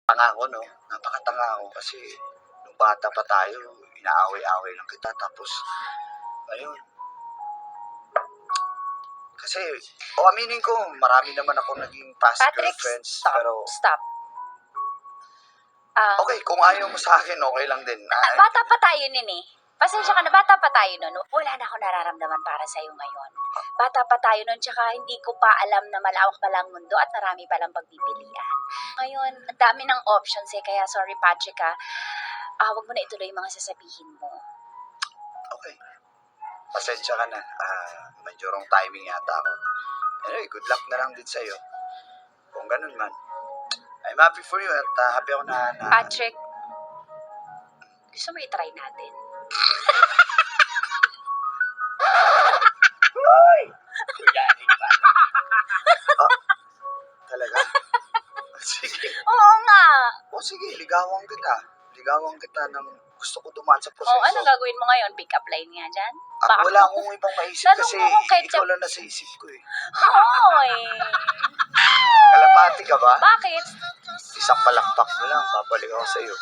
Tanga ko 'no, napakatanga ko kasi nung bata pa tayo inaaway-away lang kita tapos ngayon kasi aminin ko marami naman akong naging past Patrick, girlfriends stop. pero Stop. okay kung ayaw mo sa'kin okey lang din. Bata pa tayo nun eh. Pasensya ka na, bata pa tayo nun. Wala na ako nararamdaman para sa'yo ngayon. Bata pa tayo nun, tsaka hindi ko pa alam na malawak pa lang mundo at marami pa lang pagpipilian. Ngayon, ang dami ng options eh, kaya sorry Patrick wag mo na ituloy yung mga sasabihin mo. Okay, pasensya ka na, medyo wrong timing yata ako. Anyway, good luck na lang din sa'yo. Kung ganun man, I'm happy for you at happy ako na Patrick, gusto mo i-try natin? Kuyarin pa. Talaga? Sige. Oo nga! Sige, ligawan kita. Ligawan kita ng gusto ko dumaan sa proseso. Ano gagawin mo ngayon? Pick up line nga dyan? Wala akong ibang maisip kasi Tanong mo kung ketchup. ikaw lang nasa isip ko eh. Hoy! Kalapati ka ba? Bakit? Isang palakpak mo lang, babalik ako sa'yo.